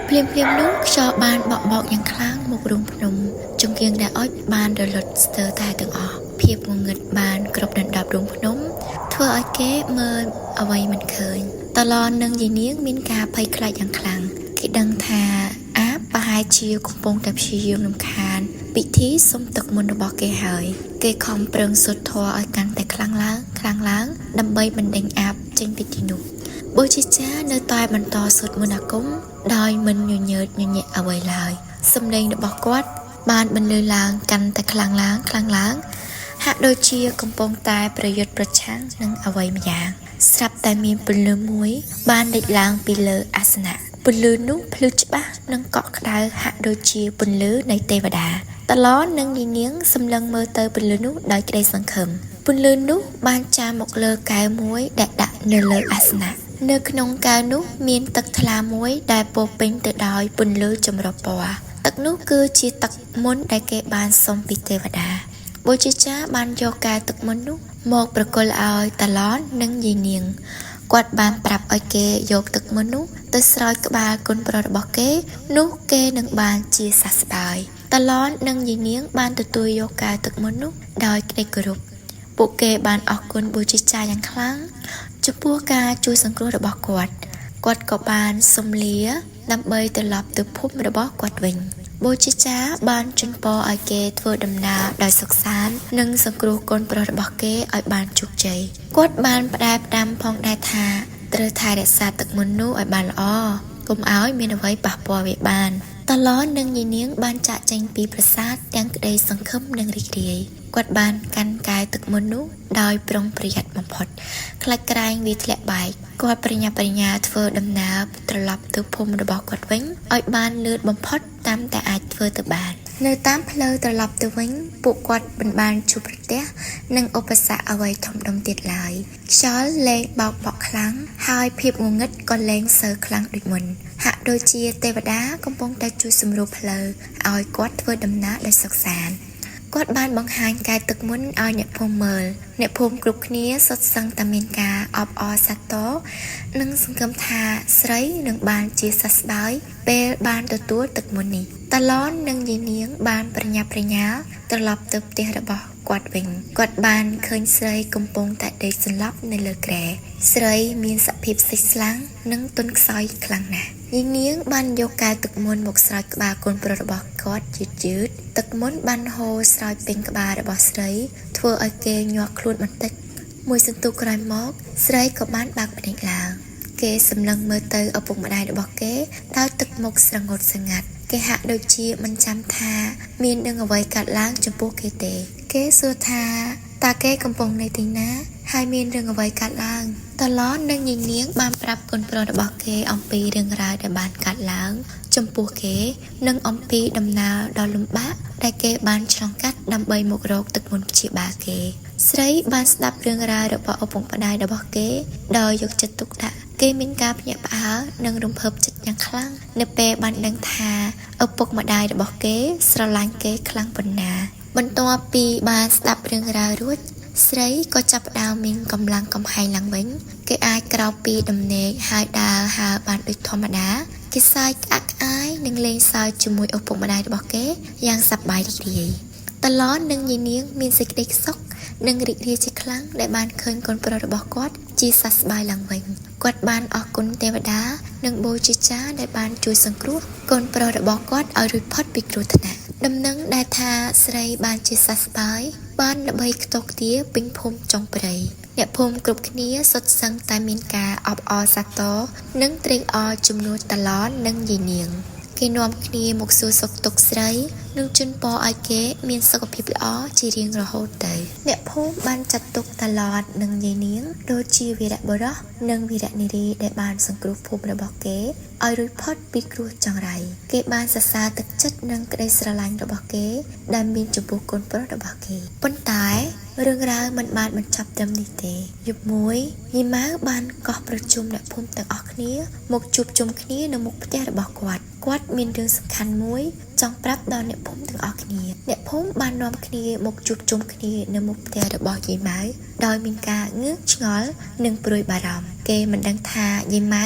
ភ្លាមនោះខ្យល់បានបក់បោកយ៉ាងខ្លាំងមករុំភ្នំចង្កៀងដែលអុចបានរលត់ស្ទើរតែទាំងអស់ភាពងងឹតបានគ្រប់ដណ្ដប់រុំភ្នំធ្វើឲ្យគេមើលអ្វីមិនឃើញតឡននិងយាយនាងមានការភ័យខ្លាចយ៉ាងខ្លាំងគេដឹងថាអាបប្រហែលជាកំពុងតែព្យាយាមរំខានពិធីសុំទឹកមន្តរបស់គេហើយគេខំប្រឹងសូត្រធម៌ឲ្យកាន់តែខ្លាំងឡើងដើម្បីបណ្ដេញអាបចេញពីទីនោះបូជាចារនៅតែបន្តសូត្រមន្តអាគមដោយមិនញញើតញញែកអ្វីឡើយសំឡេងរបស់គាត់បានបន្លឺឡើងកាន់តែខ្លាំងឡើងហាក់ដូចជាកំពុងតែប្រយុទ្ធប្រឆាំងនឹងអ្វីម្យ៉ាងស្រាប់តែមានពន្លឺមួយបានលេចឡើងពីលើអាសនៈពន្លឺនោះភ្លឺច្បាស់និងកក់ក្ដៅហាក់ដូចជាពន្លឺនៃទេវតាតឡននិងយាយនាងសម្លឹងមើលទៅពន្លឺនោះដោយក្តីសង្ឃឹមពន្លឺនោះបានចារមកលើកែវមួយដែលដាក់នៅលើអាសនៈនៅក្នុងកែវនោះមានទឹកថ្លាមួយដែលពោរពេញទៅដោយពន្លឺចម្រុះពណ៌ទឹកនោះគឺជាទឹកមន្តដែលគេបានសុំពីទេវតាបូជាចារបានយកកែវទឹកមន្តនោះមកប្រគល់ឲ្យតឡននិងយាយនាងគាត់បានប្រាប់ឲ្យគេយកទឹកមន្តនោះទៅស្រោចក្បាលគុណប្រុសរបស់គេនោះគេនឹងបានជាសះស្បើយតឡននិងយាយនាងបានទទួលយកកែវទឹកមន្តនោះដោយក្តីគោរពពួកគេបានអរគុណបូជាចារយ៉ាងខ្លាំងចំពោះការជួយសង្គ្រោះរបស់គាត់ក៏បានសុំលាដើម្បីត្រឡប់ទៅភូមិរបស់គាត់វិញបូជាចារបានជូនពរឲ្យគេធ្វើដំណើរដោយសុខសាន្តនិងសង្គ្រោះកូនប្រុសរបស់គេឲ្យបានជោគជ័យគាត់បានផ្ដែផ្ដាំផងដែរថាត្រូវថែរក្សាទឹកមន្តនោះឲ្យបានល្អកុំឲ្យមានអ្វីប៉ះពាល់វាបានតឡននិងយាយនាងបានចាកចេញពីប្រាសាទទាំងក្តីសង្ឃឹមនិងរីករាយគាត់បានកាន់កែវទឹកមន្តនោះដោយប្រុងប្រយ័ត្នបំផុតខ្លាចក្រែងវាធ្លាក់បែកគាត់ប្រញាប់ប្រញាល់ធ្វើដំណើរត្រឡប់ទៅភូមិរបស់គាត់វិញឲ្យបានលឿនបំផុតតាមតែអាចធ្វើទៅបាននៅតាមផ្លូវត្រឡប់ទៅវិញពួកគាត់មិនបានជួបប្រទះនឹងឧបសគ្គអ្វីធំដុំទៀតឡើយខ្យល់លែងបោកបក់ខ្លាំងហើយភាពងងឹតក៏លែងសូវខ្លាំងដូចមុនហាក់ដូចជាទេវតាកំពុងតែជួយសម្រួលផ្លូវឲ្យគាត់ធ្វើដំណើរដោយសុខសាន្តគាត់បានបង្ហាញកែវទឹកមន្តឲ្យអ្នកភូមិមើលអ្នកភូមិគ្រប់គ្នាសុទ្ធសឹងតែមានការអបអរសាទរនិងសង្ឃឹមថាស្រីនឹងបានជាសះស្បើយពេលបានទទួលទឹកមន្តនេះតឡននិងយាយនាងបានប្រញាប់ប្រញាល់ត្រឡប់ទៅផ្ទះរបស់គាត់វិញគាត់បានឃើញស្រីកំពុងតែដេកសន្លប់នៅលើគ្រែស្រីមានសភាពសិចស្លាំងនិងទន់ខ្សោយខ្លាំងណាស់យាយនាងបានយកកែវទឹកមន្តមកស្រោចក្បាលកូនប្រុសរបស់គាត់យឺតទឹកមន្តបានហូរស្រោចពេញក្បាលរបស់ស្រីធ្វើឲ្យគេញាក់ខ្លួនបន្តិចមួយសន្ទុះក្រោយមកស្រីក៏បានបើកភ្នែកឡើងគេសម្លឹងមើលទៅឪពុកម្ដាយរបស់គេដោយទឹកមុខស្រងត់ស្ងាត់គេហាក់ដូចជាមិនចាំថាមាននឹងអ្វីកើតឡើងចំពោះគេទេគេសួរថាតើគេកំពុងនៅទីណាហើយមានរឿងអ្វីកើតឡើងតឡននិងយាយនាងបានប្រាប់កូនប្រុសរបស់គេអំពីរឿងរ៉ាវដែលបានកើតឡើងចំពោះគេនិងអំពីដំណើរដ៏លំបាកដែលគេបានឆ្លងកាត់ដើម្បីមករកទឹកមន្តព្យាបាលគេស្រីបានស្ដាប់រឿងរ៉ាវរបស់ឪពុកម្ដាយរបស់គេដោយយកចិត្តទុកដាក់គេមានការភ្ញាក់ផ្អើលនិងរំភើបចិត្តយ៉ាងខ្លាំងនៅពេលបានដឹងថាឪពុកម្ដាយរបស់គេស្រឡាញ់គេខ្លាំងប៉ុណ្ណាបន្ទាប់ពីបានស្ដាប់រឿងរ៉ាវរួចស្រីក៏ចាប់ផ្ដើមមានកម្លាំងកំហែងឡើងវិញគេអាចក្រោកពីដំណេកហើយដើរហើរបានដូចធម្មតាគេសើចក្អាក់ក្អាយនិងលេងសើចជាមួយឪពុកម្ដាយរបស់គេយ៉ាងសប្បាយរីករាយតឡននិងយាយនាងមានសេចក្តីសុខនិងរីករាយជាខ្លាំងដែលបានឃើញកូនប្រុសរបស់គាត់ជាសះស្បើយឡើងវិញគាត់បានអរគុណទេវតានិងបូជាចារដែលបានជួយសង្គ្រោះកូនប្រុសរបស់គាត់ឲ្យរួចផុតពីគ្រោះថ្នាក់ដំណឹងដែលថាស្រីបានជាសះស្បើយបានល្បីខ្ទោខ្ទាពេញភូមិចុងព្រៃអ្នកភូមិគ្រប់គ្នាសុទ្ធសឹងតែមានការអបអរសាទរនិងត្រេកអរជំនួសតឡននិងយាយនាងគេនាំគ្នាមកសួរសុខទុក្ខស្រីនិងជូនពរឲ្យគេមានសុខភាពល្អជារៀងរហូតទៅអ្នកភូមិបានចាត់ទុកតឡននិងយាយនាងដូចជាវីរបុរសនិងវីរនារីដែលបានសង្គ្រោះភូមិរបស់គេឲ្យរួចផុតពីគ្រោះចង្រៃគេបានសរសើរទឹកចិត្តនិងក្តីស្រឡាញ់របស់គេដែលមានចំពោះកូនប្រុសរបស់គេប៉ុន្តែ រឿងរ៉ាវមិនបានបញ្ចប់ត្រឹមនេះទេយប់មួយយីម៉ៅបានកោះប្រជុំអ្នកភូមិទាំងអស់គ្នាមកជួបជុំគ្នានៅមុខផ្ទះរបស់គាត់មានរឿងសំខាន់មួយចង់ប្រាប់ដល់អ្នកភូមិទាំងអស់គ្នាអ្នកភូមិបាននាំគ្នាមកជួបជុំគ្នានៅមុខផ្ទះរបស់យីម៉ៅដោយមានការងឿងឆ្ងល់និងព្រួយបារម្ភគេមិនដឹងថាយីម៉ៅ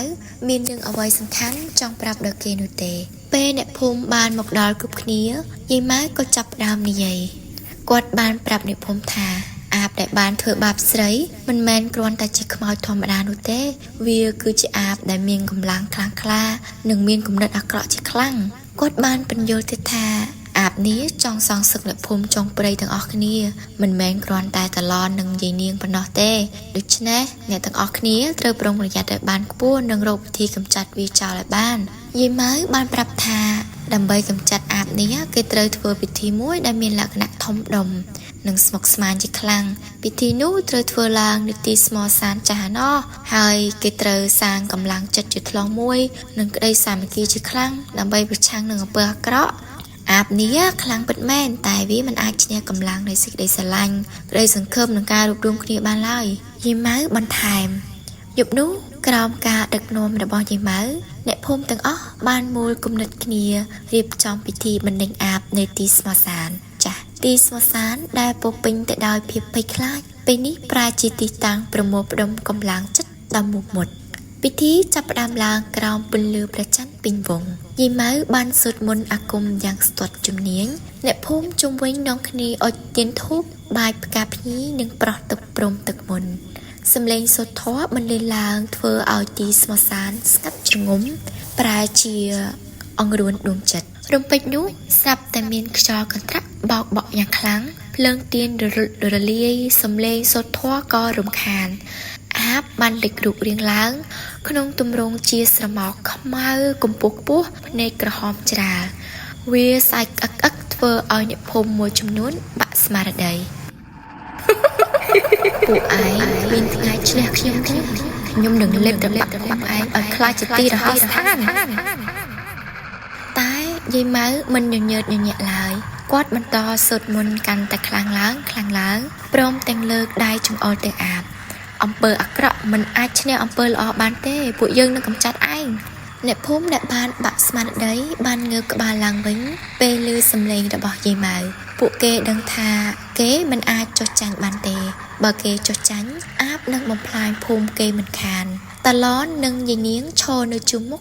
មានរឿងអ្វីសំខាន់ចង់ប្រាប់ដល់គេនោះទេពេលអ្នកភូមិបានមកដល់គ្រប់គ្នាយីម៉ៅក៏ចាប់ផ្ដើមនិយាយគាត់បានប្រាប់អ្នកភូមិថាអាបដែលបានធ្វើបាបស្រីមិនមែនគ្រាន់តែជាខ្មោចធម្មតានោះទេវាគឺជាអាបដែលមានកម្លាំងខ្លាំងក្លានិងមានគំនិតអាក្រក់ជាខ្លាំងគាត់បានបញ្យល់ទៀតថាអាបនេះចង់សងសឹកអ្នកភូមិចុងព្រៃទាំងអស់គ្នាមិនមែនគ្រាន់តែតឡននឹងយាយនាងប៉ុណ្ណោះទេដូច្នេះអ្នកទាំងអស់គ្នាត្រូវប្រុងប្រយ័ត្នឲ្យបានខ្ពស់និងរកវិធីកម្ចាត់វាចោលឲ្យបានយាយម៉ៅបានប្រាប់ថាដើម្បីកម្ចាត់អាបនេះគេត្រូវធ្វើពិធីមួយដែលមានលក្ខណៈធំដុំនិងស្មុគស្មាញជាខ្លាំងពិធីនោះត្រូវធ្វើឡើងនៅទីស្មោសានចាស់ណោះហើយគេត្រូវសាងកម្លាំងចិត្តជាថ្លង់មួយនិងក្តីសាមគ្គីជាខ្លាំងដើម្បីប្រឆាំងនឹងអំពើអាក្រក់អាបនេះខ្លាំងពិតមែនតែវាមិនអាចឈ្នះកម្លាំងនៃសេចក្តីស្រឡាញ់ក្តីសង្ឃឹមនិងការរួបរวมគ្នាបានឡើយយីម៉ៅបន្ថែមយប់នោះក្រោមការដឹកនាំរបស់យីម៉ៅអ្នកភូមិទាំងអស់បានមូលគំនិតគ្នារៀបចំពិធីបណ្ដេញអាបនៅទីស្មោសានចាស់ទីស្មោសានដែលពោពេញទៅដោយភាពភ័យខ្លាចពេលនេះប្រែជាទីតាំងប្រមូលផ្ដុំកម្លាំងចិត្តដ៏មុតមុតពិធីចាប់ផ្ដើមឡើងក្រោមពន្លឺព្រះច័ន្ទពេញវងយីម៉ៅបានសូត្រមន្តអាគមយ៉ាងស្ទាត់ជំនាញអ្នកភូមិជុំវិញនាំគ្នាអុជទៀនធូបបាយផ្កាភ្ញីនិងប្រោះទឹកព្រំទឹកមុនសំឡេងសូត្រធម៌បន្លឺឡើងធ្វើឲ្យទីស្មោសានស្ងាត់ជ្ងំប្រែជាអង្រួនដួងចិត្តរំពេចនោះស្រាប់តែមានខ្យល់កន្ត្រាក់បោកបក់យ៉ាងខ្លាំងភ្លើងទៀនរលាយសំឡេងសូត្រធម៌ក៏រំខានអាបបានលេចរូបរាងឡើងក្នុងទម្រង់ជាស្រមោលខ្មៅកម្ពស់ខ្ពស់ភ្នែកក្រហមច្រាលវាសាច់អឹកធ្វើឲ្យអ្នកភូមិមួយចំនួនបាក់ស្មារតីពួកឯងមានថ្ងៃឈ្នះខ្ញុំនឹងលេបរបាក់ឯងឲ្យខ្លាចជាទីរហោស្ថានតែយាយម៉ៅមិនញញើតញញាក់ឡើយគាត់បន្តសូត្រមន្តកាន់តែខ្លាំងឡើងព្រមទាំងលើកដៃចង្អុលទៅអាបអំពើអាក្រក់មិនអាចឈ្នះអំពើល្អបានទេពួកយើងនឹងកម្ចាត់ឯងអ្នកភូមិដែលបានបាក់ស្មារតីបានងើបក្បាលឡើងវិញពេលឮសំឡេងរបស់យាយម៉ៅពួកគេដឹងថាគេមិនអាចចុះចាញ់បានទេបើគេចុះចាញ់អាបនឹងបំផ្លាញភូមិគេមិនខានតាឡននិងយាយនាងឈរនៅជួរមុខ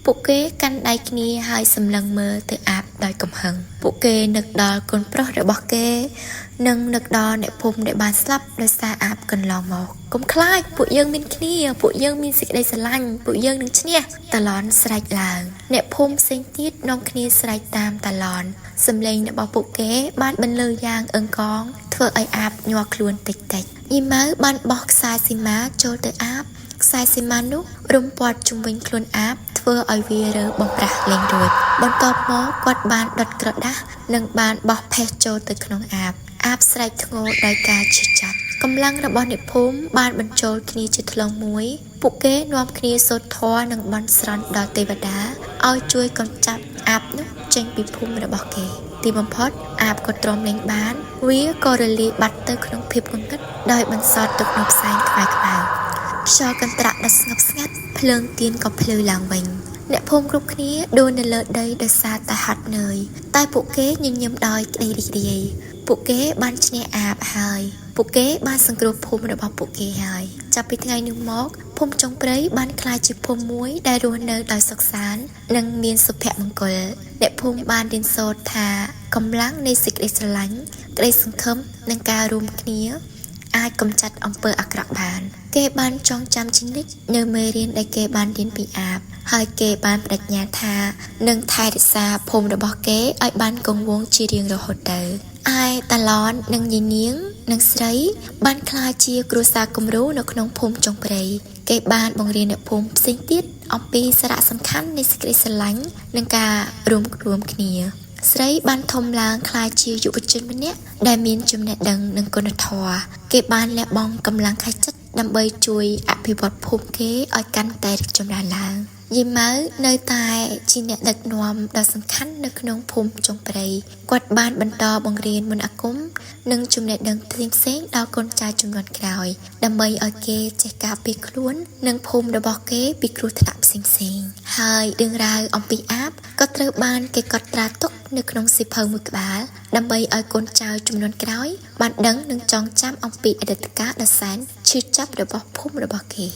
ពួកគេកាន់ដៃគ្នាហើយសម្លឹងមើលទៅអាបដោយកំហឹងពួកគេនឹកដល់កូនប្រុសរបស់គេនិងនឹកដល់អ្នកភូមិដែលបានស្លាប់ដោយសារអាបកន្លងមកកុំខ្លាចពួកយើងមានគ្នាពួកយើងមានសេចក្តីស្រឡាញ់ពួកយើងនឹងឈ្នះតាឡនស្រែកឡើងអ្នកភូមិផ្សេងទៀតនាំគ្នាស្រែកតាមតាឡនសំឡេងរបស់ពួកគេបានបន្លឺយ៉ាងអឹងកងធ្វើឲ្យអាបញ័រខ្លួនតិចយីម៉ៅបានបោះខ្សែសីមាចូលទៅអាបខ្សែសីមានោះរុំព័ទ្ធជុំវិញខ្លួនអាបធ្វើឲ្យវារើបំប្រាស់លេងរួចបន្ទាប់មកគាត់បានដុតក្រដាសនិងបានបោះផេះចូលទៅក្នុងអាបស្រែកធ្ងរដោយការឈឺចាប់កម្លាំងរបស់អ្នកភូមិបានបញ្ចូលគ្នាជាថ្លុងមួយពួកគេនាំគ្នាសូត្រធម៌និងបន់ស្រន់ដល់ទេវតាឲ្យជួយកម្ចាត់អាបនោះចេញពីភូមិរបស់គេទីបំផុតអាបក៏ទ្រាំលេងបានវាក៏រលាយបាត់ទៅក្នុងភាពងងឹតដោយបន្សល់ទុកនូវផ្សែងខ្មៅខ្យល់កន្ត្រាក់ដ៏ស្ងប់ស្ងាត់ភ្លើងទៀនក៏ភ្លឺឡើងវិញអ្នកភូមិគ្រប់គ្នាដួលនៅលើដីដោយសារតែហត់នឿយតែពួកគេញញឹមដោយក្តីរីករាយពួកគេបានឈ្នះអាបហើយពួកគេបានសង្គ្រោះភូមិរបស់ពួកគេហើយចាប់ពីថ្ងៃនោះមកភូមិចុងព្រៃបានក្លាយជាភូមិមួយដែលរស់នៅដោយសុខសាន្តនិងមានសុភមង្គលអ្នកភូមិបានរៀនសូត្រថាកម្លាំងនៃសេចក្តីស្រឡាញ់ក្តីសង្ឃឹមនិងការរួមគ្នាអាចកម្ចាត់អំពើអាក្រក់បានគេបានចងចាំជានិច្ចនៅមេរៀនដែលគេបានរៀនពីអាបហើយគេបានបដិញ្ញាថានឹងថែរក្សាភូមិរបស់គេឲ្យបានគង់វង្សជារៀងរហូតទៅឯតាឡននិងយាយនាងនិងស្រីបានក្លាយជាគ្រួសារគំរូនៅក្នុងភូមិចុងព្រៃគេបានបង្រៀនអ្នកភូមិផ្សេងទៀតអំពីសារៈសំខាន់នៃសេចក្តីស្រឡាញ់និងការរួមគ្នាស្រីបានធំឡើងក្លាយជាយុវជនម្នាក់ដែលមានចំណេះដឹងនិងគុណធម៌គេបានលះបង់កម្លាំងកាយចិត្តដើម្បីជួយអភិវឌ្ឍភូមិគេឲ្យកាន់តែរីកចម្រើនឡើង យីម៉ៅនៅតែជាអ្នកដឹកនាំដ៏សំខាន់នៅក្នុងភូមិចុងព្រៃគាត់បានបន្តបង្រៀនមន្តអាគមនិងចំណេះដឹងផ្សេងៗដល់កូនចៅជំនាន់ក្រោយដើម្បីឲ្យគេចេះការពារខ្លួននិងភូមិរបស់គេពីគ្រោះថ្នាក់ផ្សេងៗហើយរឿងរ៉ាវអំពីអាបក៏ត្រូវបានគេកត់ត្រាទុកនៅក្នុងសៀវភៅមួយក្បាលដើម្បីឲ្យកូនចៅជំនាន់ក្រោយបានដឹងនិងចងចាំអំពីអតីតកាលដ៏សែនឈឺចាប់របស់ភូមិរបស់គេ